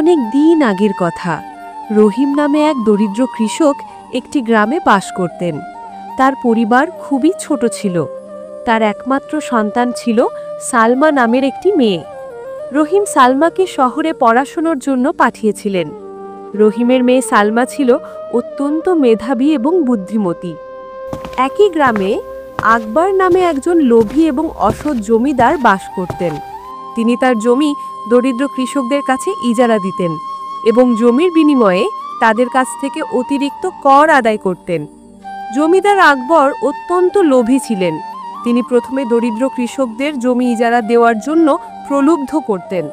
অনেক দিন আগের কথা। রহিম নামে এক দরিদ্র কৃষক একটি গ্রামে বাস করতেন। তার পরিবার খুবই ছোট ছিল। তার একমাত্র সন্তান ছিল সালমা নামের একটি মেয়ে। রহিম সালমাকে শহরে পড়াশোনার জন্য পাঠিয়েছিলেন। রহিমের মেয়ে সালমা ছিল অত্যন্ত মেধাবী এবং বুদ্ধিমতী। একই গ্রামে আকবর নামে একজন লোভী এবং অসৎ জমিদার বাস করতেন। তিনি তার জমি দরিদ্র কৃষকদের কাছে ইজারা দিতেন এবং জমির বিনিময়ে তাদের কাছ থেকে অতিরিক্ত কর আদায় করতেন। জমিদার আকবর অত্যন্ত লোভী ছিলেন। তিনি প্রথমে দরিদ্র কৃষকদের জমি ইজারা দেওয়ার জন্য প্রলুব্ধ করতেন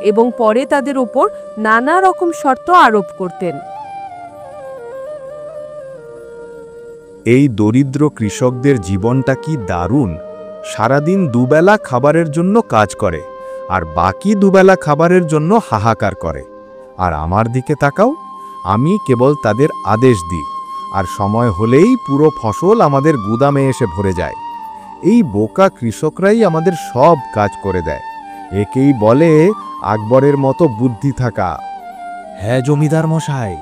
এবং পরে তাদের ওপর নানা রকম শর্ত আরোপ করতেন। এই দরিদ্র কৃষকদের জীবনটা কি দারুণ! সারাদিন দুবেলা খাবারের জন্য কাজ করে আর বাকি দুবেলা খাবারের জন্য হাহাকার করে। আর আমার দিকে তাকাও, আমি কেবল তাদের আদেশ দিই, আর সময় হলেই পুরো ফসল আমাদের গুদামে এসে ভরে যায়। এই বোকা কৃষকরাই আমাদের সব কাজ করে দেয়। একেই বলে আকবরের মতো বুদ্ধি থাকা। হ্যাঁ জমিদার মশাই,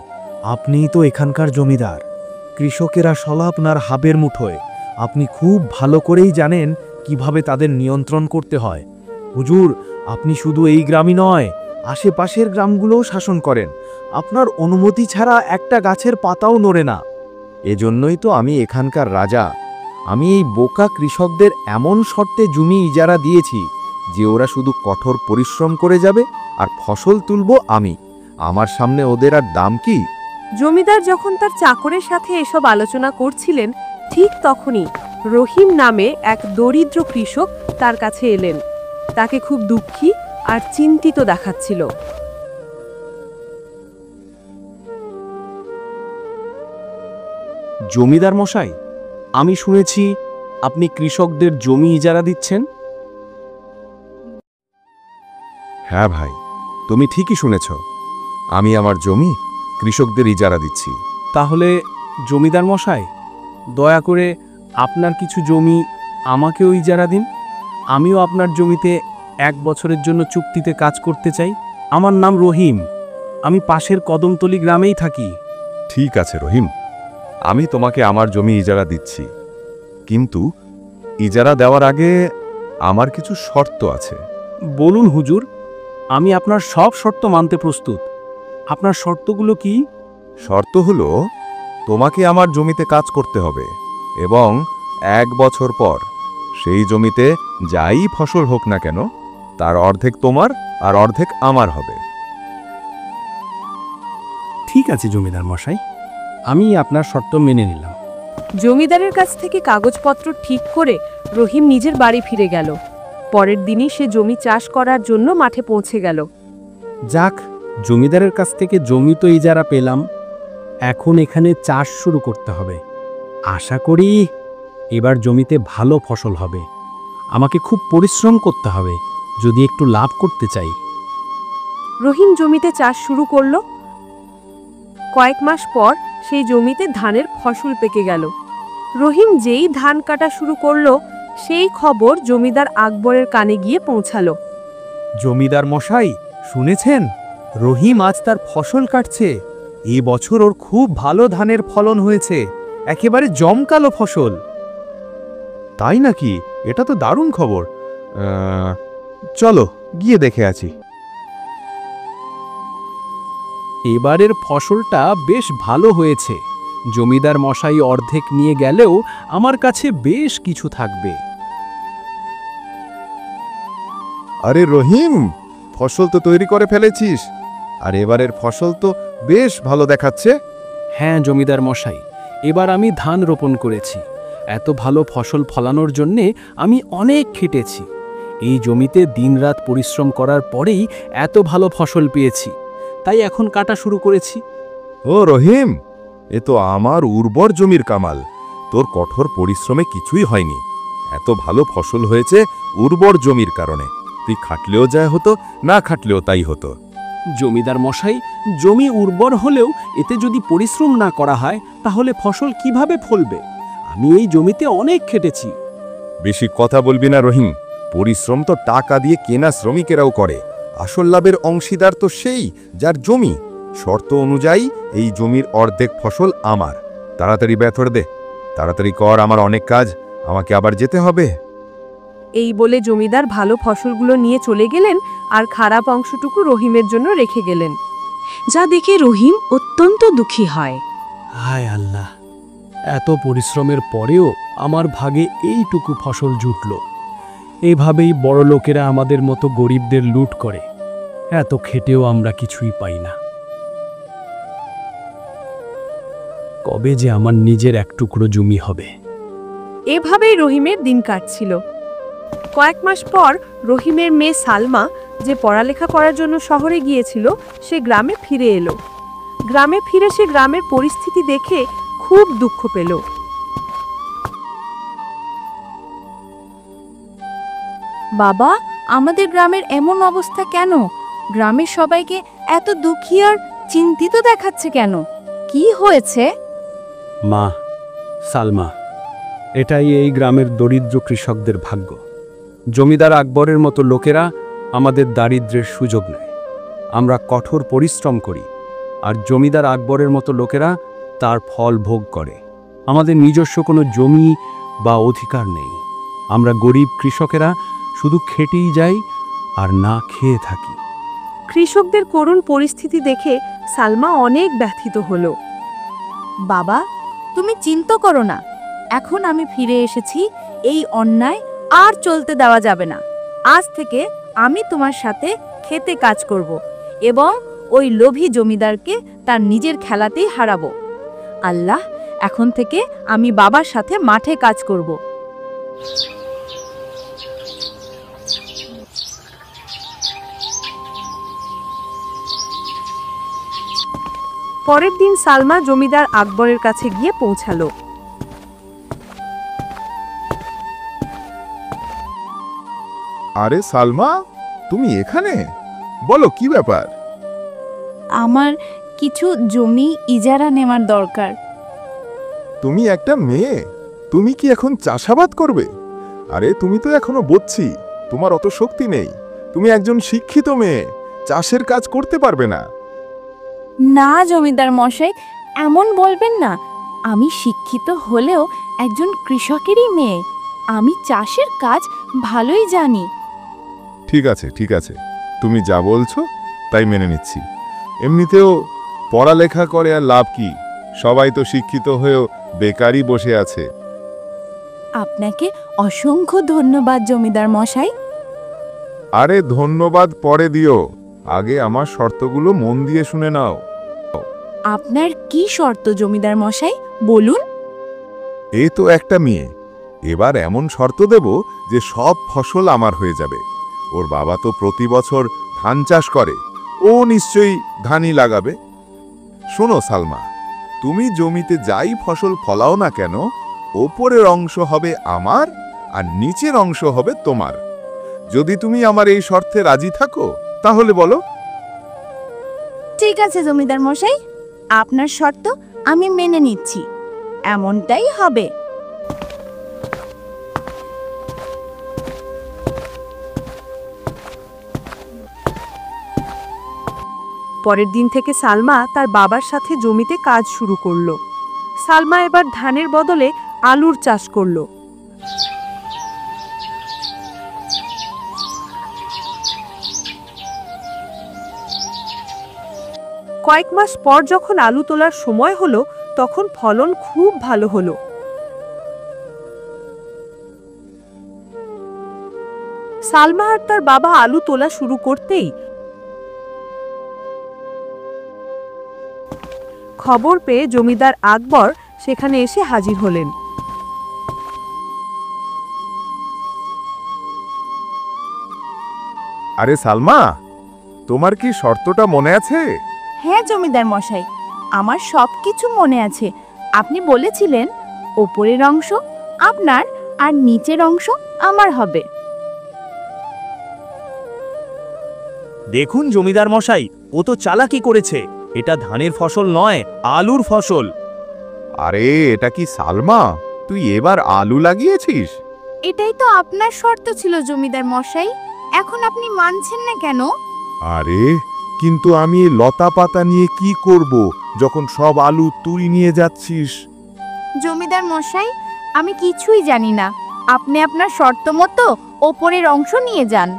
আপনিই তো এখানকার জমিদার। কৃষকেরা সব আপনার হাবের মুঠোয়। আপনি খুব ভালো করেই জানেন কিভাবে তাদের নিয়ন্ত্রণ করতে হয়। হুজুর, আপনি শুধু এই গ্রামই নয়, আশেপাশের গ্রামগুলোও শাসন করেন। আপনার অনুমতি ছাড়া একটা গাছের পাতাও নড়ে না। এজন্যই তো আমি এখানকার রাজা। আমি এই বোকা কৃষকদের এমন শর্তে জমি ইজারা দিয়েছি যে ওরা শুধু কঠোর পরিশ্রম করে যাবে আর ফসল তুলব আমি। আমার সামনে ওদের আর দাম কি? জমিদার যখন তার চাকরের সাথে এসব আলোচনা করছিলেন, ঠিক তখনই রহিম নামে এক দরিদ্র কৃষক তার কাছে এলেন। তাকে খুব দুঃখী আর চিন্তিত দেখাচ্ছিল। জমিদার মশাই, আমি শুনেছি আপনি কৃষকদের জমি ইজারা দিচ্ছেন। হ্যাঁ ভাই, তুমি ঠিকই শুনেছ। আমি আমার জমি কৃষকদের ইজারা দিচ্ছি। তাহলে জমিদার মশাই, দয়া করে আপনার কিছু জমি আমাকেও ইজারা দিন। আমিও আপনার জমিতে 1 বছরের জন্য চুক্তিতে কাজ করতে চাই। আমার নাম রহিম, আমি পাশের কদমতলী গ্রামেই থাকি। ঠিক আছে রহিম, আমি তোমাকে আমার জমি ইজারা দিচ্ছি, কিন্তু ইজারা দেওয়ার আগে আমার কিছু শর্ত আছে। বলুন হুজুর, আমি আপনার সব শর্ত মানতে প্রস্তুত। আপনার শর্তগুলো কি? শর্ত হলো, তোমাকে আমার জমিতে কাজ করতে হবে এবং 1 বছর পর সেই জমিতে যাই ফসল হোক না কেন তার অর্ধেক তোমার আর অর্ধেক আমার হবে। ঠিক আছে জমিদার মশাই, আমি আপনার শর্ত মেনে নিলাম। জমিদারের কাছ থেকে কাগজপত্র ঠিক করে রহিম নিজের বাড়ি ফিরে গেল। পরের দিনই সে জমি চাষ করার জন্য মাঠে পৌঁছে গেল। যাক, জমিদারের কাছ থেকে জমি তো ইজারা পেলাম, এখন এখানে চাষ শুরু করতে হবে। আশা করি এবার জমিতে ভালো ফসল হবে। আমাকে খুব পরিশ্রম করতে হবে যদি একটু লাভ করতে চাই। রহিম জমিতে চাষ শুরু করল। কয়েক মাস পর সেই জমিতে ধানের ফসল পেকে গেল। রহিম যেই ধান কাটা শুরু করলো, সেই খবর জমিদার আকবরের কানে গিয়ে পৌঁছালো। জমিদার মশাই, শুনেছেন? রহিম আজ তার ফসল কাটছে। এই বছর ওর খুব ভালো ধানের ফলন হয়েছে, একেবারে জমকালো ফসল। তাই নাকি? এটা তো দারুণ খবর। চলো গিয়ে দেখে আছি। এবারের ফসলটা বেশ ভালো হয়েছে। জমিদার মশাই অর্ধেক নিয়ে গেলেও আমার কাছে বেশ কিছু থাকবে। আরে রহিম, ফসল তো তৈরি করে ফেলেছিস, আর এবারের ফসল তো বেশ ভালো দেখাচ্ছে। হ্যাঁ জমিদার মশাই, এবার আমি ধান রোপণ করেছি। এত ভালো ফসল ফলানোর জন্যে আমি অনেক খেটেছি। এই জমিতে দিনরাত পরিশ্রম করার পরেই এত ভালো ফসল পেয়েছি, তাই এখন কাটা শুরু করেছি। ও রহিম, এ তো আমার উর্বর জমির কামাল। তোর কঠোর পরিশ্রমে কিছুই হয়নি। এত ভালো ফসল হয়েছে উর্বর জমির কারণে। তুই খাটলেও যায় হতো, না খাটলেও তাই হতো। জমিদার মশাই, জমি উর্বর হলেও এতে যদি পরিশ্রম না করা হয় তাহলে ফসল কিভাবে ফলবে? আমি এই জমিতে অনেক খেটেছি। বেশি কথা বলবি না রহিম। পরিশ্রম তো টাকা দিয়ে কেনা শ্রমিকেরাও করে, আসল লাভের অংশীদার তো সেই যার জমি। শর্ত অনুযায়ী এই জমির অর্ধেক ফসল আমার। তাড়াতাড়ি বেথর দে, তাড়াতাড়ি কর, আমার অনেক কাজ, আমাকে আবার যেতে হবে। এই বলে জমিদার ভালো ফসলগুলো নিয়ে চলে গেলেন আর খারাপ অংশটুকু রহিমের জন্য রেখে গেলেন। যা দেখে রহিম অত্যন্ত দুঃখী হয়। হায় আল্লাহ, এত পরিশ্রমের পরেও আমার ভাগে এইটুকু ফসল জুটল। এভাবেই বড় লোকেরা আমাদের মতো গরিবদের লুট করে। এত খেটেও আমরা কিছুই পাই না। কবে যে আমার নিজের এক টুকরো জমি হবে। এভাবেই রহিমের দিন কাটছিল। কয়েক মাস পর রহিমের মেয়ে সালমা, যে পড়ালেখা করার জন্য শহরে গিয়েছিল, সে গ্রামে ফিরে এলো। গ্রামে ফিরে সে গ্রামের পরিস্থিতি দেখে খুব দুঃখ পেল। বাবা, আমাদের গ্রামের এমন অবস্থা কেন? গ্রামের সবাইকে এত দুঃখী আর চিন্তিত দেখাচ্ছে কেন? কি হয়েছে? মা, সালমা, এটাই এই গ্রামের দরিদ্র কৃষকদের ভাগ্য। জমিদার আকবরের মতো লোকেরা আমাদের দারিদ্র্যের সুযোগ নেয়। আমরা কঠোর পরিশ্রম করি, আর জমিদার আকবরের মতো লোকেরা তার ফল ভোগ করে। আমাদের নিজস্ব কোনো জমি বা অধিকার নেই। আমরা গরিব কৃষকেরা শুধু খেটেই যাই আর না খেয়ে থাকি। কৃষকদের করুণ পরিস্থিতি দেখে সালমা অনেক ব্যথিত হলো। বাবা, তুমি চিন্তা করো না। এখন আমি ফিরে এসেছি, এই অন্যায় আর চলতে দেওয়া যাবে না। আজ থেকে আমি তোমার সাথে খেতে কাজ করব এবং ওই লোভী জমিদারকে তার নিজের খেলাতেই হারাবো। আল্লাহ, এখন থেকে আমি বাবার সাথে মাঠে কাজ করব। পরের দিন সালমা জমিদার আকবরের কাছে গিয়ে পৌঁছালো। আরে সালমা, তুমি এখানে? বলো কি ব্যাপার? আমার কিছু জমি ইজারা নেওয়ার দরকার। তুমি একটা মেয়ে, তুমি কি এখন চাষাবাদ করবে? আরে তুমি তো এখনো বচ্ছি, তোমার অত শক্তি নেই। তুমি একজন শিক্ষিত মেয়ে, চাষের কাজ করতে পারবে না। না জমিদার মশাই, এমন বলবেন না। আমি শিক্ষিত হলেও একজন কৃষকেরই মেয়ে। আমি চাষের কাজ ভালোই জানি। ঠিক আছে, ঠিক আছে, তুমি যা বলছো তাই মেনে নিচ্ছি। এমনিতেও পড়ালেখা করে আর লাভ কি? সবাই তো শিক্ষিত হয়েও বেকারই বসে আছে। আপনাকে অসংখ্য ধন্যবাদ জমিদার মশাই। আরে ধন্যবাদ পরে দিও, আগে আমার শর্তগুলো মন দিয়ে শুনে নাও। আপনার কি শর্ত জমিদার মশাই, বলুন। এই তো একটা মেয়ে, এবার এমন শর্ত দেব যে সব ফসল আমার হয়ে যাবে। ওর বাবা তো প্রতি বছর ধান চাষ করে, ও নিশ্চয়ই ধানই লাগাবে। শোনো সালমা, তুমি জমিতে যাই ফসল ফলাও না কেন, ওপরের অংশ হবে আমার আর নিচের অংশ হবে তোমার। যদি তুমি আমার এই শর্তে রাজি থাকো তাহলে বলো। ঠিক আছে জমিদার মশাই, আপনার শর্ত আমি মেনে নিচ্ছি। এমনটাই হবে। পরের দিন থেকে সালমা তার বাবার সাথে জমিতে কাজ শুরু করলো। সালমা এবার ধানের বদলে আলুর চাষ করলো। কয়েক মাস পর যখন আলু তোলার সময় হলো, তখন ফলন খুব ভালো হলো। সালমা আর তার বাবা আলু তোলা শুরু করতেই খবর পেয়ে জমিদার আকবর সেখানে এসে হাজির হলেন। আরে সালমা, তোমার কি শর্তটা মনে আছে? হ্যাঁ জমিদার মশাই, আমার সবকিছু মনে আছে। আপনি বলেছিলেন ওপরের অংশ আপনার আর নিচের অংশ আমার হবে। দেখুন জমিদার মশাই, ও তো চালাকি করেছে। এটা ধানের ফসল নয়, আলুর ফসল। আরে এটা কি সালমা, তুই এবার আলু লাগিয়েছিস? এটাই তো আপনার শর্ত ছিল জমিদার মশাই, এখন আপনি মানছেন না কেন? আরে কিন্তু আমি এই লতা পাতা নিয়ে কি করব যখন সব আলু তুই নিয়ে যাচ্ছিস? জমিদার মশাই, আমি কিছুই জানি না। আপনি আপনার শর্ত মতো ওপরের অংশ নিয়ে যান।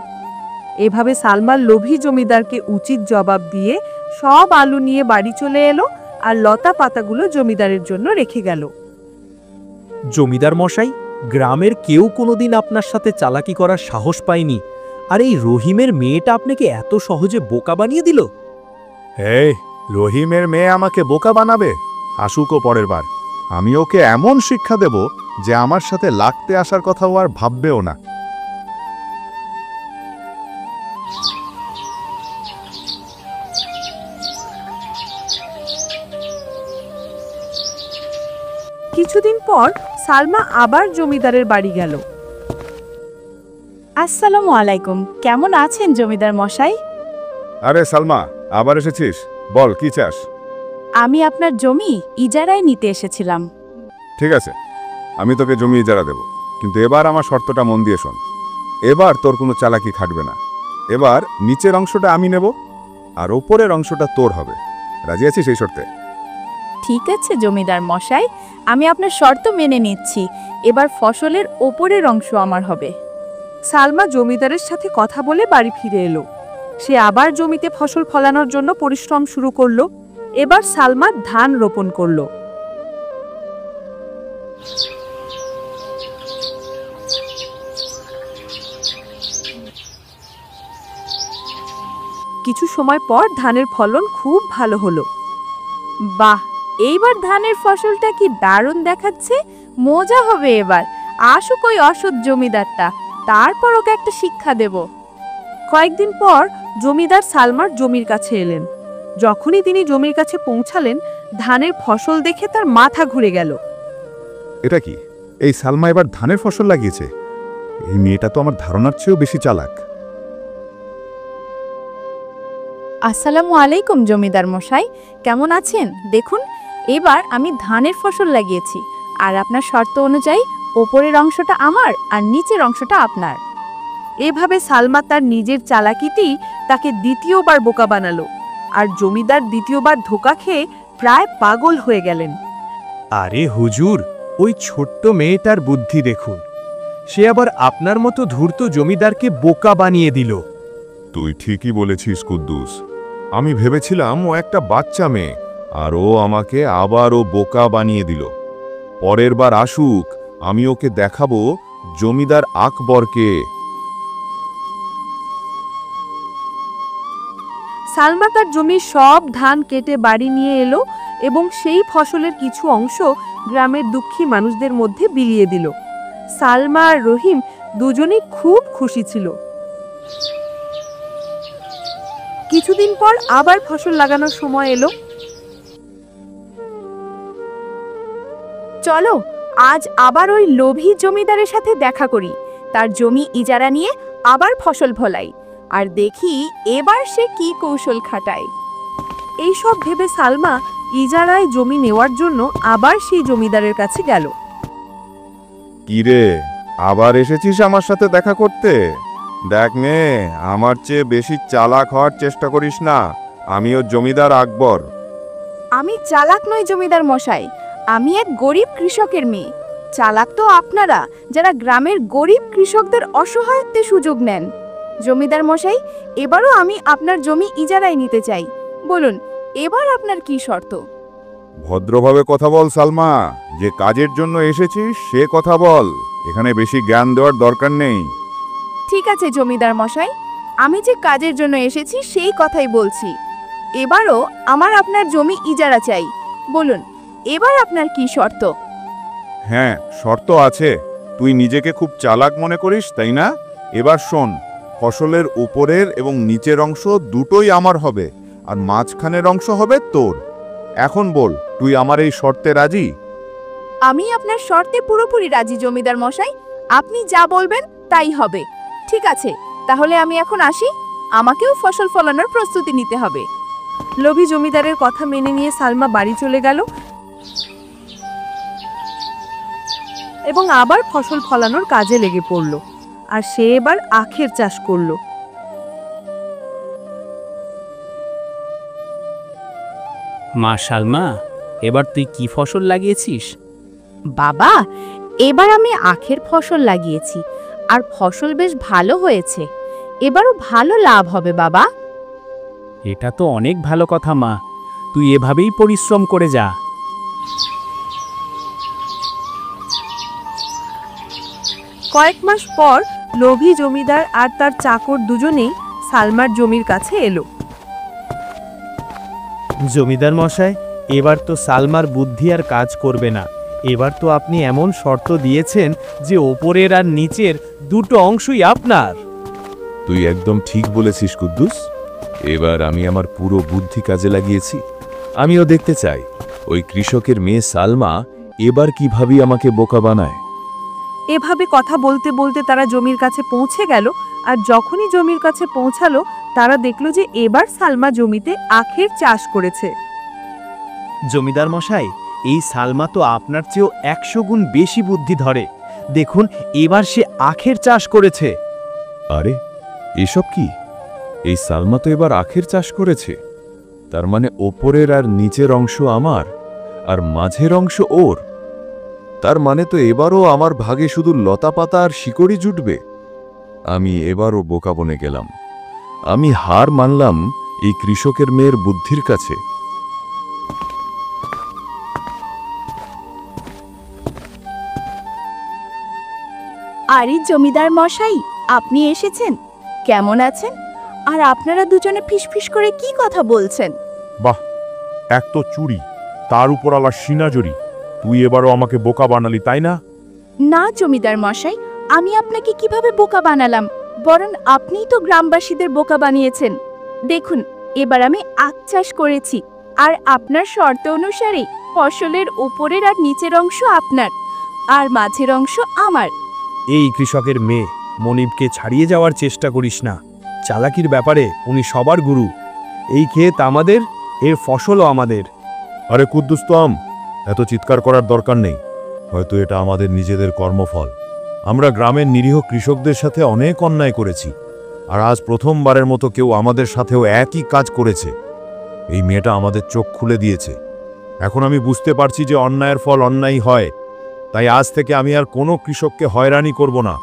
এভাবে সালমা লোভী জমিদারকে উচিত জবাব দিয়ে সব আলু নিয়ে বাড়ি চলে এলো আর লতা পাতাগুলো জমিদারের জন্য রেখে গেল। জমিদার মশাই, গ্রামের কেউ কোনোদিন আপনার সাথে চালাকি করার সাহস পায়নি, আর এই রহিমের মেয়েটা আপনাকে এত সহজে বোকা বানিয়ে দিল। এই রহিমের মেয়ে আমাকে বোকা বানাবে? আসুকও পরের বার। আমি ওকে এমন শিক্ষা দেব যে আমার সাথে লাগতে আসার কথাও আর ভাববেও না। কিছুদিন পর সালমা আবার জমিদারের বাড়ি গেল। আসসালামু আলাইকুম। কেমন আছেন জমিদার মশাই? আরে সালমা, আবার এসেছিস? বল কি চাস? আমি আপনার জমি ইজারায় নিতে এসেছিলাম। ঠিক আছে, আমি তোকে জমি ইজারা দেব, কিন্তু এবার আমার শর্তটা মন দিয়ে শোন। এবার তোর কোনো চালাকি খাটবে না। এবার নিচের অংশটা আমি নেব আর ওপরের অংশটা তোর হবে। রাজি আছিস এই শর্তে? ঠিক আছে জমিদার মশাই, আমি আপনার শর্ত মেনে নিচ্ছি। এবার ফসলের ওপরের অংশ আমার হবে। সালমা জমিদারের সাথে কথা বলে বাড়ি ফিরে এলো। সে আবার জমিতে ফসল ফলানোর জন্য পরিশ্রম শুরু করলো। এবার সালমা ধান রোপণ করলো। কিছু সময় পর ধানের ফলন খুব ভালো হলো। বাহ, এইবার ধানের ফসলটা কি দারুণ দেখাচ্ছে। মজা হবে এবার। আসুক ওই অসৎ জমিদারটা, তারপর ওকে একটা শিক্ষা দেব। কয়েকদিন পর জমিদার সালমার জমির কাছে এলেন। যখনই তিনি জমির কাছে পৌঁছালেন, ধানের ফসল দেখে তার মাথা ঘুরে গেল। এটা কি? এই সালমা এবার ধানের ফসল লাগিয়েছে? এই মেয়েটা তো আমার ধারণার চেয়েও বেশি চালাক। আসসালামু আলাইকুম জমিদার মশাই, কেমন আছেন? দেখুন, এবার আমি ধানের ফসল লাগিয়েছি, আর আপনার শর্ত অনুযায়ী ওপরের অংশটা আমার আর নিচের অংশটা আপনার। এভাবে সালমা তার নিজের চালাকিতেই তাকে দ্বিতীয়বার বোকা বানালো, আর জমিদার দ্বিতীয়বার ধোঁকা খেয়ে প্রায় পাগল হয়ে গেলেন। আরে হুজুর, ওই ছোট্ট মেয়েটার বুদ্ধি দেখুন। সে আবার আপনার মতো ধূর্ত জমিদারকে বোকা বানিয়ে দিল। তুই ঠিকই বলেছিস কুদ্দুস। আমি ভেবেছিলাম ও একটা বাচ্চা মেয়ে, আর ও আমাকে আবারও বোকা বানিয়ে দিল। পরের বার আসুক, আমি ওকে দেখাবো জমিদার আকবরকে। সালমা তার জমির সব ধান কেটে বাড়ি নিয়ে এলো এবং সেই ফসলের কিছু অংশ গ্রামের দুঃখী মানুষদের মধ্যে বিলিয়ে দিল। সালমা আর রহিম দুজনেই খুব খুশি ছিল। কিছুদিন পর আবার ফসল লাগানোর সময় এলো। চলো আজ আবার ওই লোভী জমিদারের সাথে দেখা করি, তার জমি ইজারা নিয়ে আবার ফসল ফলাই, আর দেখি এবার সে কি কৌশল খাটায়। এইসব ভেবে সালমা ইজারায় জমি নেওয়ার জন্য আবার সেই জমিদারের কাছে গেল। কি রে, আবার এসেছিস আমার সাথে দেখা করতে? দেখ মেয়ে, আমার চেয়ে বেশি চালাক হওয়ার চেষ্টা করিস না। আমিও জমিদার আকবর। আমি চালাক নই জমিদার মশাই, আমি এক গরিব কৃষকের মেয়ে। চালাক তো আপনারা, যারা গ্রামের গরিব কৃষকদের অসহায়ত্বে সুযোগ নেন। জমিদার মশাই, এবারও আমি আপনার জমি ইজারায় নিতে চাই। বলুন, এবার আপনার কি শর্ত? ভদ্রভাবে কথা বল সালমা। যে কাজের জন্য এসেছিস সে কথা বল। এখানে বেশি জ্ঞান দেওয়ার দরকার নেই। ঠিক আছে জমিদার মশাই, আমি যে কাজের জন্য এসেছি সেই কথাই বলছি। এবারও আমার আপনার জমি ইজারা চাই। বলুন, এবার আপনার কি শর্ত? হ্যাঁ, শর্ত আছে। তুই নিজেকে খুব চালাক মনে করিস, তাই না? এবার শোন, ফসলের উপরের এবং নিচের অংশ দুটোই আমার হবে, আর মাঝখানের অংশ হবে তোর। এখন বল, তুই আমার এই শর্তে রাজি? আমি আপনার শর্তে পুরোপুরি রাজি জমিদার মশাই। আপনি যা বলবেন তাই হবে। ঠিক আছে, তাহলে আমি এখন আসি। আমাকেও ফসল ফলানোর প্রস্তুতি নিতে হবে। লোভী জমিদারের কথা মেনে নিয়ে সালমা বাড়ি চলে গেল এবং আবার ফসল ফলানোর কাজে লেগে পড়ল। আর সে এবার আখের চাষ করলো। মা সালমা, এবার তুই কি ফসল লাগিয়েছিস? বাবা, এবার আমি আখের ফসল লাগিয়েছি, আর ফসল বেশ ভালো হয়েছে। এবারও ভালো লাভ হবে বাবা। এটা তো অনেক ভালো কথা মা, তুই এভাবেই পরিশ্রম করে যা। কয়েক মাস পর লোভী জমিদার আর তার চাকর দুজনেই সালমার জমির কাছে এলো। জমিদার মশাই, এবার তো সালমার বুদ্ধি আর কাজ করবে না। এবার তো আপনি এমন শর্ত দিয়েছেন যে ওপরের আর নিচের দুটো অংশই আপনার। তুই একদম ঠিক বলেছিস কুদ্দুস। এবার আমি আমার পুরো বুদ্ধি কাজে লাগিয়েছি। আমিও দেখতে চাই ওই কৃষকের মেয়ে সালমা এবার কিভাবে আমাকে বোকা বানায়। এভাবে কথা বলতে বলতে তারা জমির কাছে পৌঁছে গেল, আর যখনই জমির কাছে পৌঁছালো তারা দেখলো যে এবার সালমা জমিতে আখের চাষ করেছে। জমিদার মশাই, এই সালমা তো আপনার চেয়েও 100 গুণ বেশি বুদ্ধি ধরে। দেখুন, এবার সে আখের চাষ করেছে। আরে এসব কি? এই সালমা তো এবার আখের চাষ করেছে। তার মানে ওপরের আর নিচের অংশ আমার, আর মাঝের অংশ ওর। তার মানে তো এবারও আমার ভাগে শুধু লতাপাতা আর শিকড়ি জুটবে। আমি এবারও বোকা বনে গেলাম। আমি হার মানলাম এই কৃষকের মেয়ের বুদ্ধির কাছে। আরে জমিদার মশাই, আপনি এসেছেন? কেমন আছেন? আর আপনারা দুজনে ফিসফিস করে কি কথা বলছেন? বাহ, এক তো চুরি, তার উপর আলা সিনাজরি। তুই এবারও আমাকে বোকা বানালি, তাই না? না জমিদার মশাই, আমি আপনাকে কিভাবে বোকা বানালাম? বরং আপনিই তো গ্রামবাসীদের বোকা বানিয়েছেন। দেখুন, এবার আমি আখ চাষ করেছি, আর আপনার শর্ত অনুসারে ফসলের উপরের আর নিচের অংশ আপনার, আর মাঝের অংশ আমার। এই কৃষকের মেয়ে, মনিবকে ছাড়িয়ে যাওয়ার চেষ্টা করিস না। চালাকির ব্যাপারে উনি সবার গুরু। এই ক্ষেত আমাদের, এর ফসলও আমাদের। আরে কুদ্দুস তোম, এত চিৎকার করার দরকার নেই। হয়তো এটা আমাদের নিজেদের কর্মফল। আমরা গ্রামের নিরীহ কৃষকদের সাথে অনেক অন্যায় করেছি, আর আজ প্রথমবারের মতো কেউ আমাদের সাথেও একই কাজ করেছে। এই মেয়েটা আমাদের চোখ খুলে দিয়েছে। এখন আমি বুঝতে পারছি যে অন্যায়ের ফল অন্যায় হয়। তাই আজ থেকে আমি আর কোনো কৃষককে হয়রানি করব না,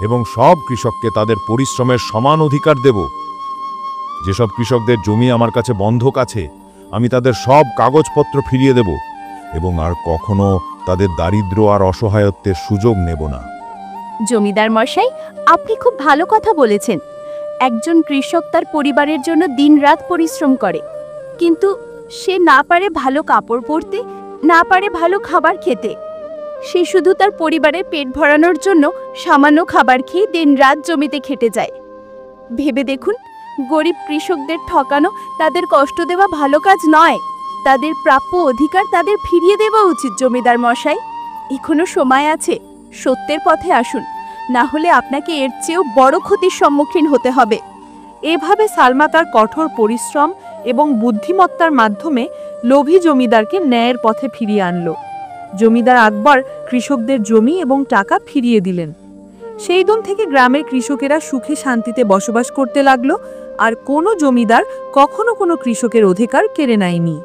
এবং সব কৃষককে তাদের পরিশ্রমের সমান অধিকার দেব। যেসব কৃষকদের জমি আমার কাছে বন্ধক আছে, আমি তাদের সব কাগজপত্র ফিরিয়ে দেব, এবং আর কখনো তাদের দারিদ্র্য আর অসহায়ত্বের সুযোগ নেব না। জমিদার মশাই, আপনি খুব ভালো কথা বলেছেন। একজন কৃষক তার পরিবারের জন্য দিনরাত পরিশ্রম করে, কিন্তু সে না পারে ভালো কাপড় পরতে, না পারে ভালো খাবার খেতে। সে শুধু তার পরিবারের পেট ভরানোর জন্য সামান্য খাবার খেয়ে দিনরাত জমিতে খেটে যায়। ভেবে দেখুন, গরিব কৃষকদের ঠকানো, তাদের কষ্ট দেওয়া ভালো কাজ নয়। তাদের প্রাপ্য অধিকার তাদের ফিরিয়ে দেওয়া উচিত। জমিদার মশাই, এখনো সময় আছে, সত্যের পথে আসুন, না হলে আপনাকে এর চেয়েও বড় ক্ষতির সম্মুখীন হতে হবে। এভাবে সালমা তার কঠোর পরিশ্রম এবং বুদ্ধিমত্তার মাধ্যমে লোভী জমিদারকে ন্যায়ের পথে ফিরিয়ে আনল। জমিদার আকবর কৃষকদের জমি এবং টাকা ফিরিয়ে দিলেন। সেই দিন থেকে গ্রামের কৃষকেরা সুখে শান্তিতে বসবাস করতে লাগলো, আর কোনো জমিদার কখনো কোনো কৃষকের অধিকার কেড়ে নেয়নি।